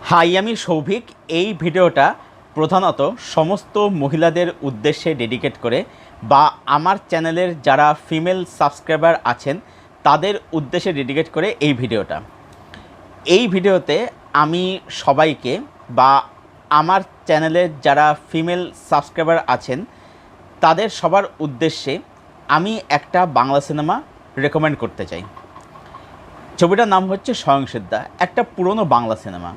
High, আমি সৌভিক। এই ভিডিওটা প্রধানত সমস্ত মহিলাদের উদ্দেশ্যে ডেডিকেট করে বা আমার চ্যানেলের যারা ফিমেল সাবস্ক্রাইবার আছেন তাদের উদ্দেশ্যে ডেডিকেট করে এই ভিডিওতে আমি সবাইকে বা আমার চ্যানেলের যারা ফিমেল সাবস্ক্রাইবার আছেন তাদের সবার উদ্দেশ্যে আমি একটা বাংলা সিনেমা রেকমেন্ড করতে চাই। ছবিটার নাম হচ্ছে স্বয়ংসিদ্ধা, একটা পুরনো বাংলা সিনেমা।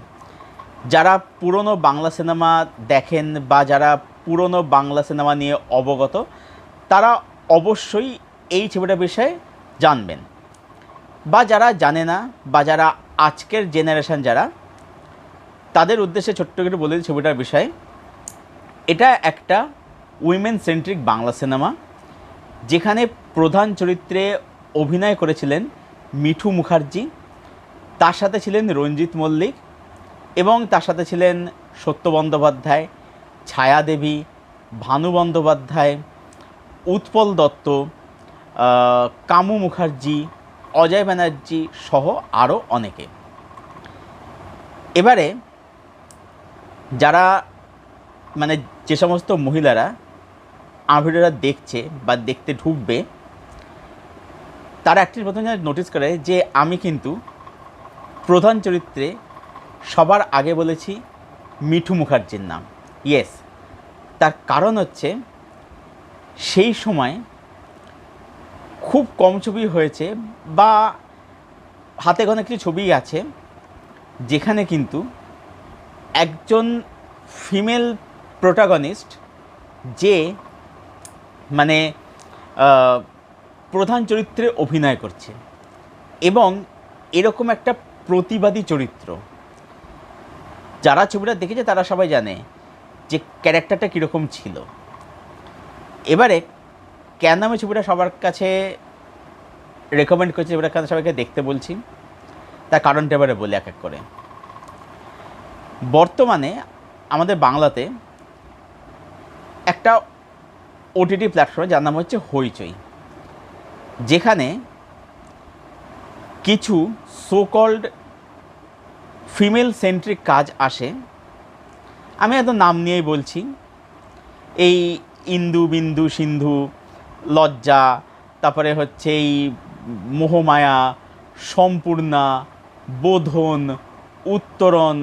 যারা পুরনো বাংলা সিনেমা দেখেন বা যারা পুরনো বাংলা সিনেমা নিয়ে অবগত তারা অবশ্যই এই ছবিটার বিষয়ে জানবেন, বা যারা জানে না বা যারা আজকের জেনারেশন যারা, তাদের উদ্দেশ্যে ছোট্ট করে বলে দিই ছবিটার বিষয়ে। এটা একটা উইমেন সেন্ট্রিক বাংলা সিনেমা, যেখানে প্রধান চরিত্রে অভিনয় করেছিলেন মিঠু মুখার্জি, তার সাথে ছিলেন রঞ্জিত মল্লিক এবং তার সাথে ছিলেন সত্য বন্দ্যোপাধ্যায়, ছায়াদেবী, ভানু বন্দ্যোপাধ্যায়, উৎপল দত্ত, কামু মুখার্জি, অজয় ব্যানার্জি সহ আরও অনেকে। এবারে যারা যে সমস্ত মহিলারা আমার ভিডিওটা দেখছে বা দেখতে ঢুকবে, তারা একটি প্রথমে নোটিস করে যে আমি কিন্তু প্রধান চরিত্রে সবার আগে বলেছি মিঠু মুখার্জির নাম। ইয়েস, তার কারণ হচ্ছে সেই সময় খুব কম ছবি হয়েছে বা হাতে গোনা কিছু ছবি আছে যেখানে কিন্তু একজন ফিমেল প্রোটাগনিস্ট যে প্রধান চরিত্রে অভিনয় করছে এবং এরকম একটা প্রতিবাদী চরিত্র। যারা ছবিটা দেখেছে তারা সবাই জানে যে ক্যারেক্টারটা কীরকম ছিল। এবারে কেন আমি ছবিটা সবার কাছে রেকমেন্ড করছি, ছবিটা কেন সবাইকে দেখতে বলছি, তার কারণটা এবারে বলি এক এক করে। বর্তমানে আমাদের বাংলাতে একটা ওটিটি প্ল্যাটফর্ম যার নাম হচ্ছে হইচই, যেখানে কিছু সো কল্ড ফিমেল সেন্ট্রিক কাজ আসে। আমি এত নাম নিয়েই বলছি, এই ইন্দু, বিন্দু, সিন্ধু, লজ্জা, তারপরে হচ্ছে এই মোহমায়া, সম্পূর্ণা, বোধন, উত্তরণ,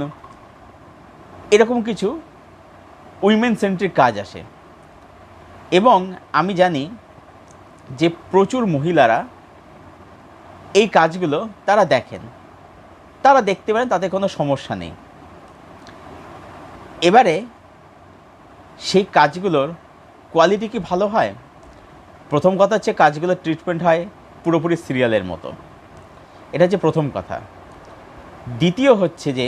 এরকম কিছু উইমেন সেন্ট্রিক কাজ আসে। এবং আমি জানি যে প্রচুর মহিলারা এই কাজগুলো তারা দেখেন, তারা দেখতে পারেন, তাতে কোনো সমস্যা নেই। এবারে সেই কাজগুলোর কোয়ালিটি কি ভালো হয়? প্রথম কথা হচ্ছে কাজগুলোর ট্রিটমেন্ট হয় পুরোপুরি সিরিয়ালের মতো, এটা হচ্ছে প্রথম কথা। দ্বিতীয় হচ্ছে যে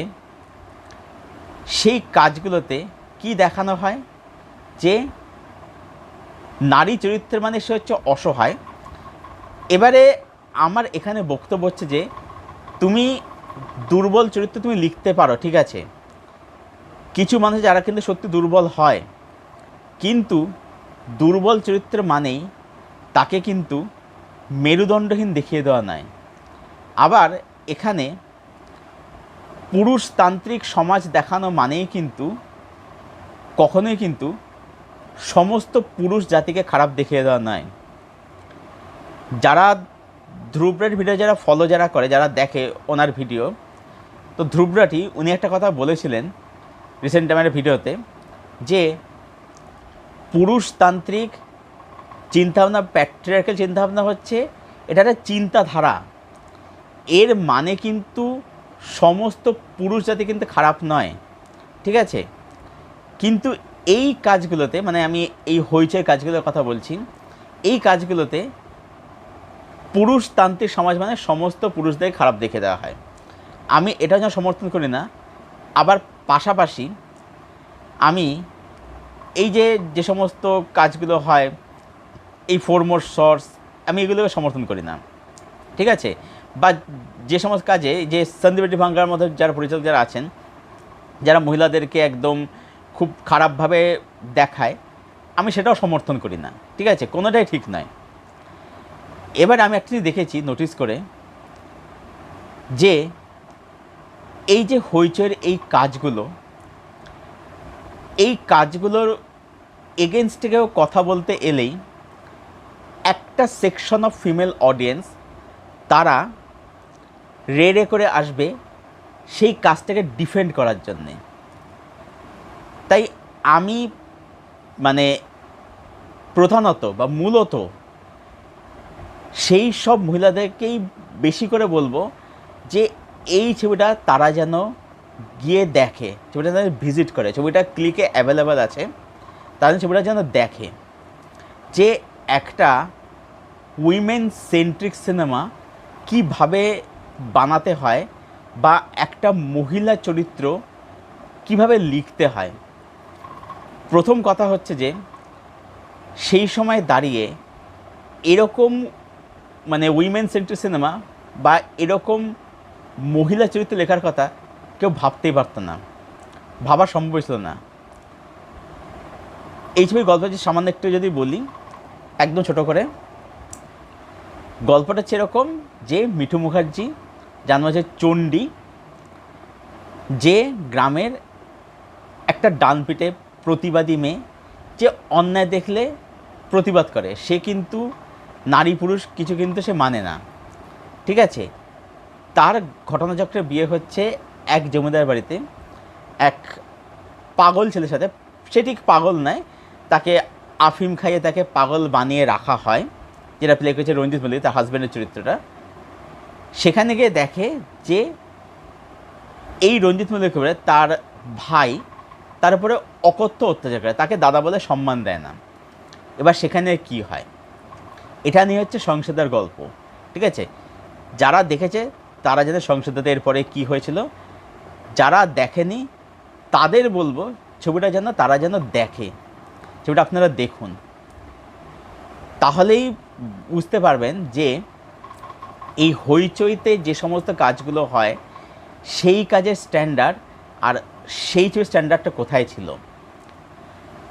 সেই কাজগুলোতে কি দেখানো হয় যে নারী চরিত্রের সে হচ্ছে অসহায়। এবারে আমার এখানে বক্তব্য হচ্ছে যে তুমি দুর্বল চরিত্র তুমি লিখতে পারো, ঠিক আছে, কিছু মানুষ যারা কিন্তু সত্যি দুর্বল হয়, কিন্তু দুর্বল চরিত্র মানেই তাকে কিন্তু মেরুদণ্ডহীন দেখিয়ে দেওয়া নয়। আবার এখানে পুরুষতান্ত্রিক সমাজ দেখানো মানেই কিন্তু কখনোই কিন্তু সমস্ত পুরুষ জাতিকে খারাপ দেখিয়ে দেওয়া নয়। যারা ধ্রুবরাট ভিডিও যারা ফলো যারা করে, যারা দেখে ওনার ভিডিও, তো ধ্রুবরাটি উনি একটা কথা বলেছিলেন রিসেন্ট টাইমের ভিডিওতে, যে পুরুষতান্ত্রিক চিন্তাভাবনা, প্যাট্রিয়ার্কাল চিন্তাভাবনা হচ্ছে এটা একটা চিন্তাধারা। এর মানে কিন্তু সমস্ত পুরুষ জাতি কিন্তু খারাপ নয়, ঠিক আছে। কিন্তু এই কাজগুলোতে আমি এই হইচই কাজগুলোর কথা বলছি, এই কাজগুলোতে পুরুষতান্ত্রিক সমাজ সমস্ত পুরুষদের খারাপ দেখে দেওয়া হয়। আমি এটা যেন সমর্থন করি না। আবার পাশাপাশি আমি এই যে সমস্ত কাজগুলো হয়, এই ফোরমোর সোর্স, আমি এগুলোকে সমর্থন করি না, ঠিক আছে। বা যে সমস্ত কাজে যে সন্দীপ ভাঙ্গার মধ্যে যারা পরিচালক যারা আছেন, যারা মহিলাদেরকে একদম খুব খারাপভাবে দেখায়, আমি সেটাও সমর্থন করি না, ঠিক আছে, কোনোটাই ঠিক নয়। এবার আমি একটা দেখেছি নোটিস করে যে এই যে হইচইয়ের এই কাজগুলোর এগেনস্টে কেউ কথা বলতে এলেই একটা সেকশন অফ ফিমেল অডিয়েন্স তারা রে করে আসবে সেই কাজটাকে ডিফেন্ড করার জন্যে। তাই আমি মানে প্রধানত বা মূলত সেই সব মহিলাদেরকেই বেশি করে বলবো যে এই ছবিটা তারা যেন গিয়ে দেখে, ছবিটা যেন ভিজিট করে, ছবিটা ক্লিকে অ্যাভেলেবেল আছে, তাদের ছবিটা যেন দেখে যে একটা উইমেন সেন্ট্রিক সিনেমা কীভাবে বানাতে হয় বা একটা মহিলা চরিত্র কিভাবে লিখতে হয়। প্রথম কথা হচ্ছে যে সেই সময় দাঁড়িয়ে এরকম মানে উইমেন সেন্ট্রিক সিনেমা বা এরকম মহিলা চরিত্র লেখার কথা কেউ ভাবতেই পারতো না, ভাবা সম্ভব ছিল না। এই ছবির গল্প যে সামান্য একটু যদি বলি একদম ছোট করে, গল্পটা হচ্ছে এরকম যে মিঠু মুখার্জি জন্ম হচ্ছে চণ্ডী, যে গ্রামের একটা ডানপিটে প্রতিবাদী মেয়ে, যে অন্যায় দেখলে প্রতিবাদ করে, সে কিন্তু নারী পুরুষ কিছু কিন্তু সে মানে না, ঠিক আছে। তার ঘটনাচক্রে বিয়ে হচ্ছে এক জমিদার বাড়িতে এক পাগল ছেলের সাথে। সে ঠিক পাগল নয়, তাকে আফিম খাইয়ে তাকে পাগল বানিয়ে রাখা হয়, যেটা প্লে করেছে রঞ্জিত মল্লিক, তার হাজব্যান্ডের চরিত্রটা। সেখানে গিয়ে দেখে যে এই রঞ্জিত মল্লিক তার ভাই তার উপরে অকথ্য অত্যাচার করে, তাকে দাদা বলে সম্মান দেয় না। এবার সেখানে কি হয়, এটা নিয়ে হচ্ছে সংসদের গল্প, ঠিক আছে। যারা দেখেছে তারা জানে সংসদে এরপরে কি হয়েছিল, যারা দেখেনি তাদের বলবো ছবিটা যেন তারা যেন দেখে, ছবিটা আপনারা দেখুন, তাহলেই বুঝতে পারবেন যে এই হইচইতে যে সমস্ত কাজগুলো হয় সেই কাজের স্ট্যান্ডার্ড আর সেই ছবির স্ট্যান্ডার্ডটা কোথায় ছিল।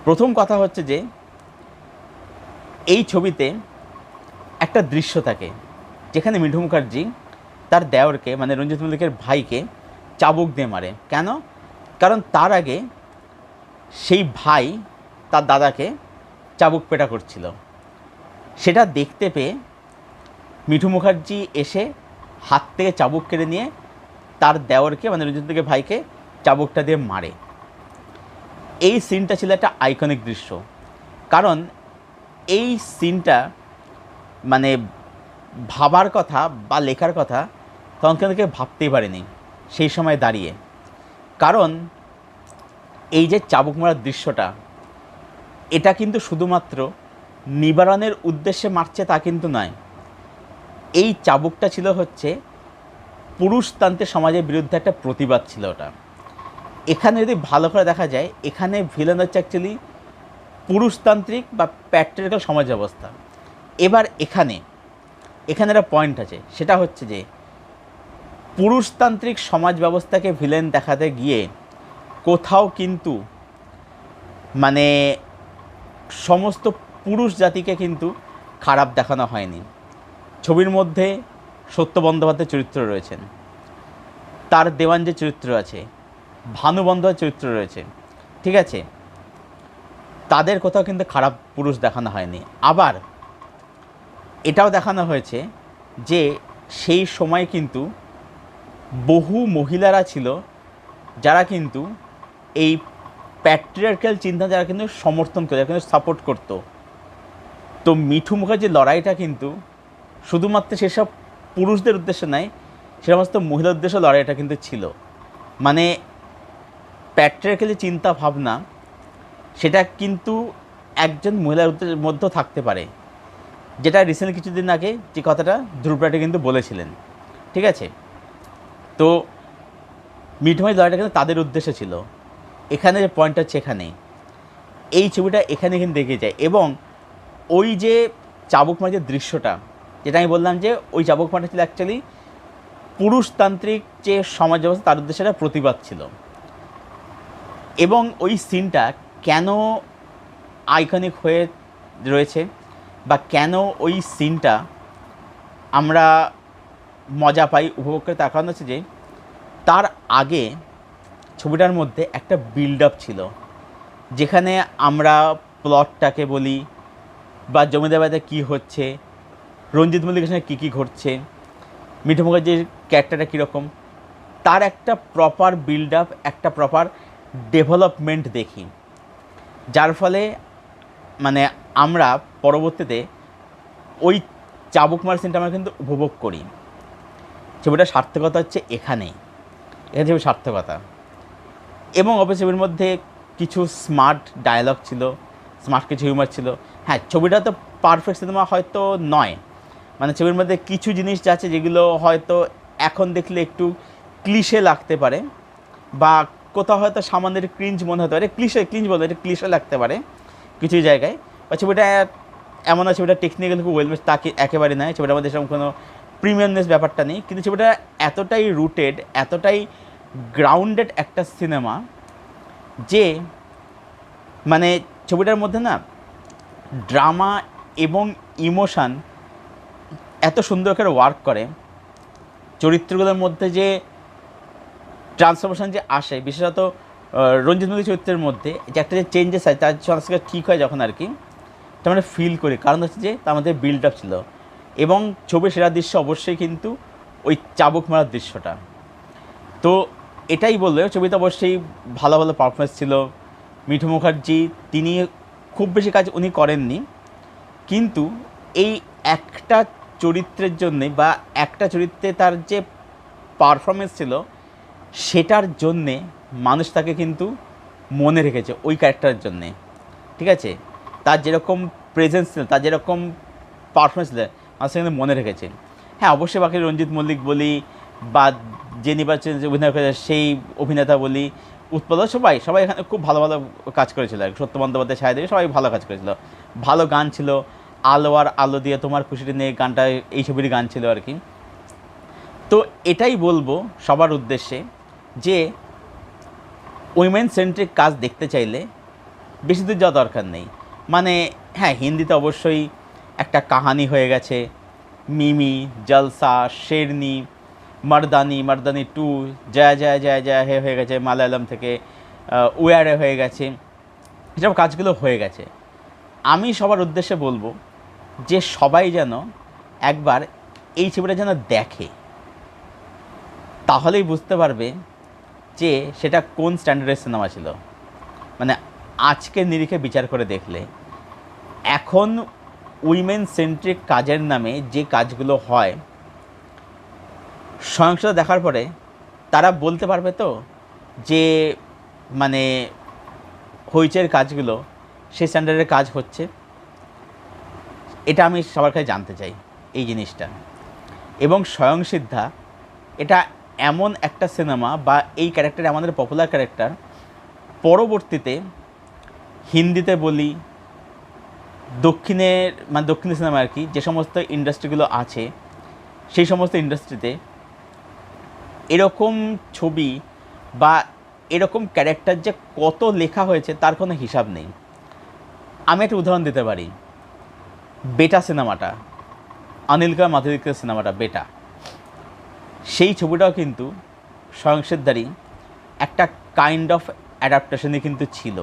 প্রথম কথা হচ্ছে যে এই ছবিতে একটা দৃশ্য থাকে যেখানে মিঠু মুখার্জি তার দেওরকে মানে রঞ্জিত মল্লিকের ভাইকে চাবুক দিয়ে মারে। কেন? কারণ তার আগে সেই ভাই তার দাদাকে চাবুক পেটা করছিল। সেটা দেখতে পেয়ে মিঠু মুখার্জি এসে হাত থেকে চাবুক কেড়ে নিয়ে তার দেওরকে মানে রঞ্জিত মল্লিকের ভাইকে চাবুকটা দিয়ে মারে। এই সিনটা ছিল একটা আইকনিক দৃশ্য, কারণ এই সিনটা মানে ভাবার কথা বা লেখার কথা তখন কেউ ভাবতেই পারেনি সেই সময় দাঁড়িয়ে। কারণ এই যে চাবুক মারার দৃশ্যটা, এটা কিন্তু শুধুমাত্র নিবারণের উদ্দেশ্যে মারছে তা কিন্তু নয়। এই চাবুকটা ছিল হচ্ছে পুরুষতান্ত্রিক সমাজের বিরুদ্ধে একটা প্রতিবাদ ছিল ওটা। এখানে যদি ভালো করে দেখা যায়, এখানে ভিলেন হচ্ছে অ্যাকচুয়ালি পুরুষতান্ত্রিক বা প্যাট্রিয়ার্কাল সমাজ ব্যবস্থা। এবার এখানে একটা পয়েন্ট আছে, সেটা হচ্ছে যে পুরুষতান্ত্রিক সমাজ ব্যবস্থাকে ভিলেন দেখাতে গিয়ে কোথাও কিন্তু মানে সমস্ত পুরুষ জাতিকে কিন্তু খারাপ দেখানো হয়নি। ছবির মধ্যে সত্য বন্দ্যোপাধ্যায়ের চরিত্র রয়েছেন, তার দেওয়ান যে চরিত্র আছে, ভানু বন্দ্যোপাধ্যায়ের চরিত্র রয়েছে, ঠিক আছে, তাদের কোথাও কিন্তু খারাপ পুরুষ দেখানো হয়নি। আবার এটাও দেখানো হয়েছে যে সেই সময় কিন্তু বহু মহিলারা ছিল যারা কিন্তু এই প্যাট্রিয়ার্কাল চিন্তা যারা কিন্তু সমর্থন করে, যারা কিন্তু সাপোর্ট করতো। তো মিঠু মুখার্জির লড়াইটা কিন্তু শুধুমাত্র সেসব পুরুষদের উদ্দেশ্যে নয়, সে সমস্ত মহিলার উদ্দেশ্যে লড়াইটা কিন্তু ছিল। মানে প্যাট্রিয়ার্কাল যে চিন্তা ভাবনা সেটা কিন্তু একজন মহিলার মধ্যেও থাকতে পারে, যেটা রিসেন্টলি কিছুদিন আগে যে কথাটা ধ্রুব রাঠি কিন্তু বলেছিলেন, ঠিক আছে। তো মিঠু মুখার্জির লড়াইটা কিন্তু তাদের উদ্দেশ্যে ছিল। এখানে যে পয়েন্টটা হচ্ছে এখানেই, এই ছবিটা এখানে কিন্তু দেখে যায়। এবং ওই যে চাবুক মারার যে দৃশ্যটা, যেটা আমি বললাম যে ওই চাবুক মারাটা ছিল অ্যাকচুয়ালি পুরুষতান্ত্রিক যে সমাজ ব্যবস্থা তার উদ্দেশ্যে একটা প্রতিবাদ ছিল। এবং ওই সিনটা কেন আইকনিক হয়ে রয়েছে বা কেন ওই সিনটা আমরা মজা পাই, উপভোগ করে, তার কারণ হচ্ছে যে তার আগে ছবিটার মধ্যে একটা বিল্ড আপ ছিল, যেখানে আমরা প্লটটাকে বলি বা জমিদার বাড়িতে কী হচ্ছে, রঞ্জিত মল্লিকের সঙ্গে কী কী ঘটছে, মিঠু মুখার্জির ক্যারেক্টারটা কীরকম, তার একটা প্রপার বিল্ড আপ, একটা প্রপার ডেভেলপমেন্ট দেখি, যার ফলে মানে আমরা পরবর্তীতে ওই চাবুক মার সিনটা আমরা কিন্তু উপভোগ করি। ছবিটার সার্থকতা হচ্ছে এখানে ছবির সার্থকতা। এবং অবশ্যই ছবির মধ্যে কিছু স্মার্ট ডায়ালগ ছিল, স্মার্ট কিছু হিউমার ছিল। হ্যাঁ, ছবিটা তো পারফেক্ট সিনেমা হয়তো নয়, মানে ছবির মধ্যে কিছু জিনিস আছে যেগুলো হয়তো এখন দেখলে একটু ক্লিশে লাগতে পারে, বা কোথাও হয়তো সামান্য ক্রিঞ্জ মনে হতে পারে, ক্লিঞ্জ বলতে এটা ক্লিশে লাগতে পারে কিছু জায়গায়। বা ছবিটা এমন আছে, ছবিটা টেকনিক্যালি খুব ওয়েল মেড, তাকে একেবারে নয়, ছবিটার মধ্যে সেরকম কোনো প্রিমিয়ামনেস ব্যাপারটা নেই, কিন্তু ছবিটা এতটাই রুটেড, এতটাই গ্রাউন্ডেড একটা সিনেমা যে মানে ছবিটার মধ্যে না ড্রামা এবং ইমোশান এত সুন্দর করে ওয়ার্ক করে। চরিত্রগুলোর মধ্যে যে ট্রান্সফরমেশন যে আসে, বিশেষত রঞ্জিত মল্লিক চরিত্রের মধ্যে যে একটা যে চেঞ্জেস হয়, তার সঙ্গে ঠিক হয় যখন আর কি, এটা আমরা ফিল করি। কারণ হচ্ছে যে তার মধ্যে বিল্ড আপ ছিল। এবং ছবির সেরা দৃশ্য অবশ্যই কিন্তু ওই চাবুক মারার দৃশ্যটা। তো এটাই বললো, ছবিতে অবশ্যই ভালো ভালো পারফরমেন্স ছিল। মিঠু মুখার্জি তিনি খুব বেশি কাজ উনি করেননি, কিন্তু এই একটা চরিত্রের জন্যে বা একটা চরিত্রে তার যে পারফরমেন্স ছিল, সেটার জন্যে মানুষ তাকে কিন্তু মনে রেখেছে ওই ক্যারেক্টারের জন্যে। ঠিক আছে, তার যেরকম প্রেজেন্স ছিল, তার যেরকম পারফরমেন্স ছিল, মানুষ কিন্তু মনে রেখেছে। হ্যাঁ, অবশ্যই বাকি রঞ্জিত মল্লিক বলি বা যে নির্বাচন অভিনয় করেছে সেই অভিনেতা বলি, উৎপল, সবাই এখানে খুব ভালো ভালো কাজ করেছিল আর কি। সত্য বন্দ্যোপাধ্যায়, ছায়া দেবী, সবাই ভালো কাজ করেছিল, ভালো গান ছিল। আলো আর আলো দিয়ে তোমার খুশিটি নিয়ে গানটা এই ছবির গান ছিল আর কি। তো এটাই বলবো সবার উদ্দেশ্যে যে উইমেন সেন্ট্রিক কাজ দেখতে চাইলে বেশি দূর যাওয়া দরকার নেই। মানে হ্যাঁ, হিন্দিতে অবশ্যই একটা কাহানি হয়ে গেছে, মিমি, জলসা, শেরনি, মর্দানি 2, জয় জয় জয় জয় হে হয়ে গেছে, মালায়ালাম থেকে উয়ারে হয়ে গেছে, এসব কাজগুলো হয়ে গেছে। আমি সবার উদ্দেশ্যে বলবো যে সবাই যেন একবার এই ছবিটা যেন দেখে, তাহলেই বুঝতে পারবে যে সেটা কোন স্ট্যান্ডার্ডের সিনেমা ছিল। মানে আজকের নিরিখে বিচার করে দেখলে এখন উইমেন সেন্ট্রিক কাজের নামে যে কাজগুলো হয়, সহিংসতা দেখার পরে তারা বলতে পারবে তো যে মানে হইচের কাজগুলো সেই স্ট্যান্ডার্ডের কাজ হচ্ছে। এটা আমি সবার কাছে জানতে চাই এই জিনিসটা। এবং স্বয়ংসিদ্ধা এটা এমন একটা সিনেমা বা এই ক্যারেক্টার আমাদের পপুলার ক্যারেক্টার, পরবর্তীতে হিন্দিতে বলি, দক্ষিণী সিনেমা আর কি, যে সমস্ত ইন্ডাস্ট্রিগুলো আছে সেই সমস্ত ইন্ডাস্ট্রিতে এরকম ছবি বা এরকম ক্যারেক্টার যে কত লেখা হয়েছে তার কোনো হিসাব নেই। আমি একটা উদাহরণ দিতে পারি, বেটা সিনেমাটা, অনিল কাপুর মাধুরীর সিনেমাটা বেটা, সেই ছবিটাও কিন্তু স্বয়ংসিদ্ধারই একটা কাইন্ড অফ অ্যাডাপ্টেশনই কিন্তু ছিল।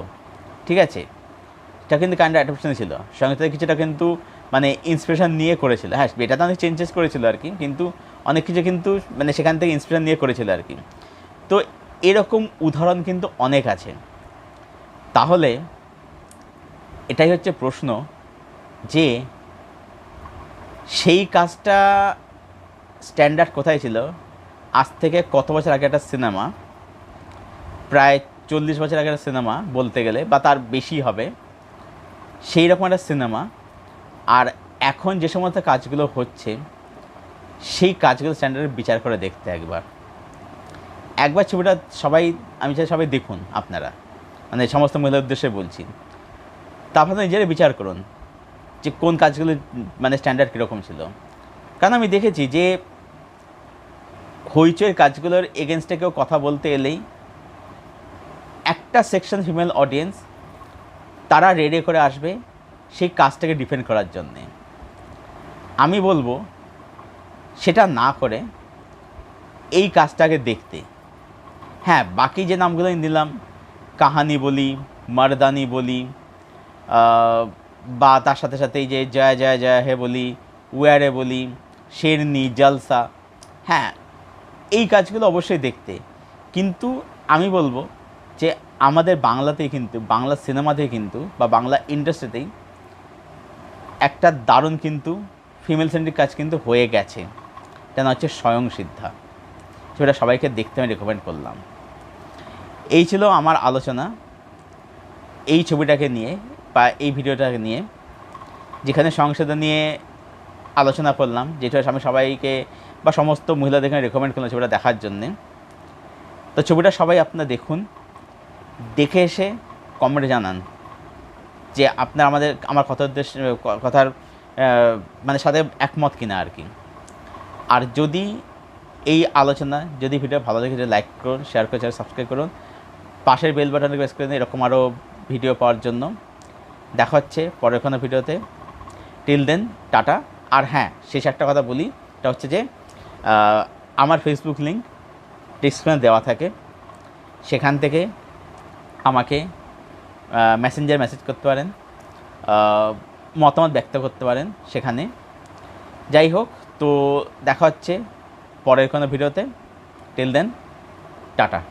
ঠিক আছে, এটা কিন্তু কাইন্ড অফ অ্যাডাপ্টেশনই ছিল, স্বয়ংসিদ্ধার কিছুটা কিন্তু মানে ইন্সপিরেশন নিয়ে করেছিল। হ্যাঁ, বেটাতে অনেক চেঞ্জেস করেছিল আর কি, কিন্তু অনেক কিছু কিন্তু মানে সেখান থেকে ইন্সপিরেশন নিয়ে করেছিল আর কি। তো এরকম উদাহরণ কিন্তু অনেক আছে। তাহলে এটাই হচ্ছে প্রশ্ন যে সেই কাজটা স্ট্যান্ডার্ড কোথায় ছিল? আজ থেকে কত বছর আগে একটা সিনেমা, প্রায় 40 বছর আগে একটা সিনেমা বলতে গেলে, বা তার বেশি হবে, সেই রকম একটা সিনেমা। আর এখন যে সমস্ত কাজগুলো হচ্ছে সেই কাজগুলো স্ট্যান্ডার্ড বিচার করে দেখতে একবার ছবিটা আমি চাই সবাই দেখুন আপনারা, মানে সমস্ত মহিলার উদ্দেশ্যে বলছি। তারপর নিজেরা বিচার করুন যে কোন কাজগুলো মানে স্ট্যান্ডার্ড কীরকম ছিল। কারণ আমি দেখেছি যে হইচইয়ের কাজগুলোর এগেনস্টে কেউ কথা বলতে এলেই একটা সেকশন ফিমেল অডিয়েন্স তারা রেডি করে আসবে সেই কাজটাকে ডিফেন্ড করার জন্যে। আমি বলবো সেটা না করে এই কাজটাকে দেখতে, হ্যাঁ, বাকি যে নামগুলো আমি দিলাম, কাহানি বলি, মারদানি বলি, বা তার সাথে সাথে এই যে জয় জয় জয় হে বলি, ওয়ারে বলি, শেরনি, জলসা, হ্যাঁ এই কাজগুলো অবশ্যই দেখতে। কিন্তু আমি বলবো যে আমাদের বাংলাতেই কিন্তু, বাংলা সিনেমাতেই কিন্তু বা বাংলা ইন্ডাস্ট্রিতেই একটা দারুণ কিন্তু ফিমেল সেন্ট্রিক কাজ কিন্তু হয়ে গেছে, এটা হচ্ছে স্বয়ং সিদ্ধা। সেটা সবাইকে দেখতে আমি রেকমেন্ড করলাম। এই ছিল আমার আলোচনা এই ছবিটাকে নিয়ে বা এই ভিডিওটাকে নিয়ে, যেখানে সংসদা নিয়ে আলোচনা করলাম, যেটা আমি সবাইকে বা সমস্ত মহিলাদেরকে রেকমেন্ড করলাম ছবিটা দেখার জন্যে। তো ছবিটা সবাই আপনারা দেখুন, দেখে এসে কমেন্টে জানান যে আপনার আমার কথার মানে সাথে একমত কিনা আর কি। আর যদি এই আলোচনা, যদি ভিডিও ভালো লাগে লাইক করুন, শেয়ার করে চ্যানেল সাবস্ক্রাইব করুন, পাশের বেল বাটনে প্রেস করে দিন এরকম আরও ভিডিও পাওয়ার জন্য। দেখা হচ্ছে পরের কোনো ভিডিওতে। Till then tata. আর হ্যাঁ, শেষ একটা কথা বলি, এটা হচ্ছে যে আমার ফেসবুক লিঙ্ক ডিসক্রিপশনে দেওয়া থাকে, সেখান থেকে আমাকে মেসেঞ্জার মেসেজ করতে পারেন, মতামত ব্যক্ত করতে পারেন সেখানে। যাই হোক, তো দেখা হচ্ছে পরের কোনো ভিডিওতে। Till then tata.